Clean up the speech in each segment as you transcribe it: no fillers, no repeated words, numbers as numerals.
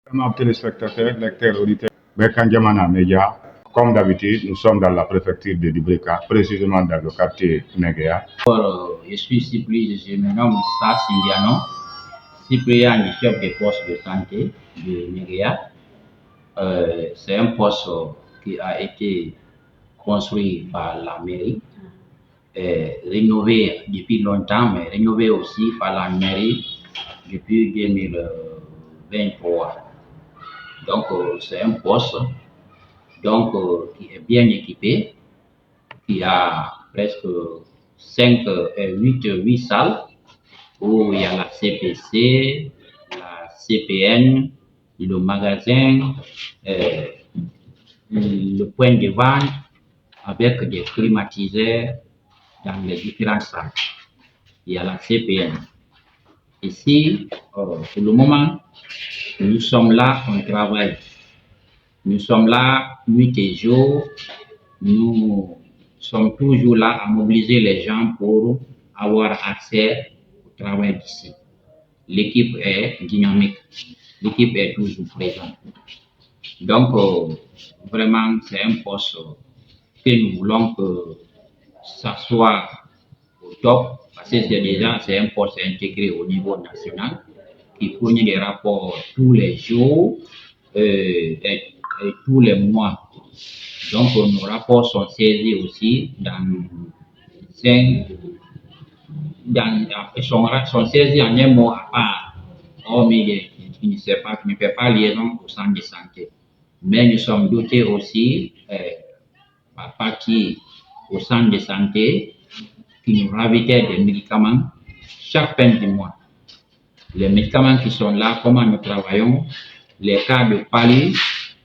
Chers téléspectateurs, lecteurs, auditeurs, Bekandiamana Média, comme d'habitude, nous sommes dans la préfecture de Dubreka, précisément dans le quartier Negea. Je suis Cyprien, je me nomme Sas Indiano, Cyprien du chef des postes de santé de Negea. C'est un poste qui a été construit par la mairie, rénové depuis longtemps, mais rénové aussi par la mairie depuis 2023. Donc, c'est un poste qui est bien équipé, qui a presque 8 salles où il y a la CPC, la CPN, le magasin, euh, le point de vente avec des climatiseurs dans les différentes salles. Il y a la CPN. Ici, pour le moment, nous sommes là, on travaille. Nous sommes là nuit et jour. Nous sommes toujours là à mobiliser les gens pour avoir accès au travail d'ici. L'équipe est dynamique, l'équipe est toujours présente. Donc, vraiment, c'est un poste que nous voulons que ça soit au top, parce que c'est un poste intégré au niveau national qui fournit des rapports tous les jours et tous les mois. Donc, nos rapports sont saisis aussi sont saisis en un mot à part. Mais qui ne fait pas liaison au centre de santé. Mais nous sommes dotés aussi, par partie au centre de santé, qui nous ravitaient des médicaments chaque fin du mois. Les médicaments qui sont là, comment nous travaillons, les cas de palu,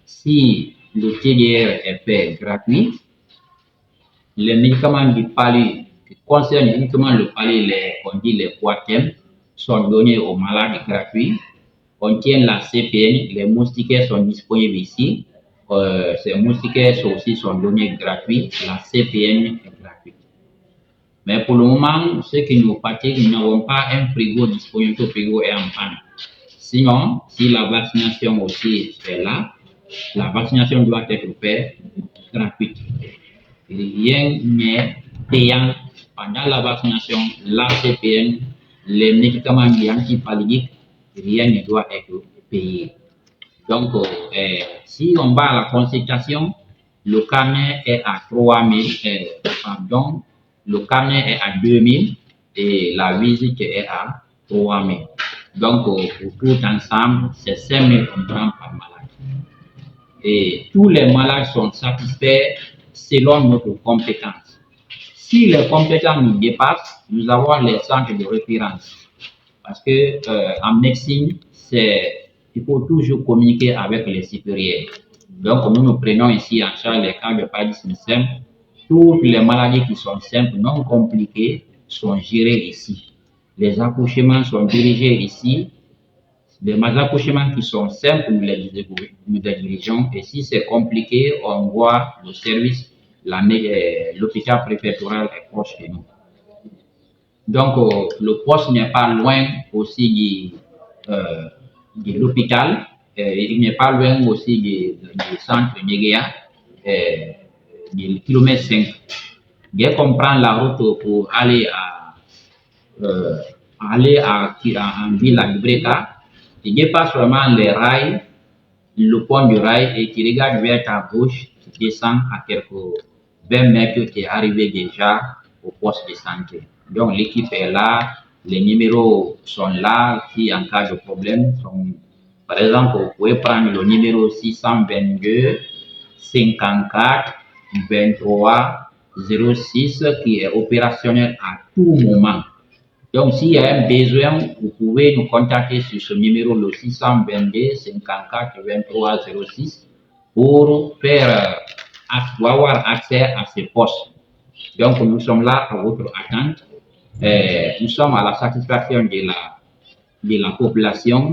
si le TDR est fait gratuit, les médicaments du palu qui concernent uniquement le palu, on dit les boîtiens, sont donnés aux malades gratuits. On tient la CPN, les moustiquaires sont disponibles ici. Ces moustiquaires aussi sont donnés gratuits. La CPN est gratuite. Mais pour le moment, ce qui nous fatigue, nous n'avons pas un frigo disponible, le frigo est en panne. Sinon, si la vaccination aussi est là, la vaccination doit être faite gratuite. Rien n'est payant pendant la vaccination, la CPN, les médicaments antipalliatifs, rien ne doit être payé. Donc, si on va à la consultation, le carnet est à 3000, le carnet est à 2000 et la visite est à 3000. Donc, pour tout ensemble, c'est 5000 qu'on prend par malade. Et tous les malades sont satisfaits selon notre compétence. Si les compétences nous dépassent, nous avons les centres de référence. Parce que en médecine, il faut toujours communiquer avec les supérieurs. Donc, nous prenons ici en charge les cas de paludisme simple. Toutes les maladies qui sont simples, non compliquées, sont gérées ici. Les accouchements sont dirigés ici. Les accouchements qui sont simples, nous les dirigeons. Et si c'est compliqué, on voit le service, l'hôpital préfectoral est proche de nous. Donc, le poste n'est pas loin aussi de l'hôpital. Il n'est pas loin aussi du centre Negea, du kilomètre 5. Dès qu'on prend la route pour aller en ville à Dubreka, tu dépasses vraiment les rails, le pont du rail, et tu regardes vers ta gauche, tu descends à quelques 20 mètres, tu es arrivé déjà au poste de santé. Donc l'équipe est là, les numéros sont là, si en cas de problème, par exemple, vous pouvez prendre le numéro 622 54 23 06 qui est opérationnel à tout moment. Donc, s'il y a un besoin, vous pouvez nous contacter sur ce numéro, le 622 54 23 06, pour avoir accès à ces postes. Donc, nous sommes là à votre attente. Nous sommes à la satisfaction de la population.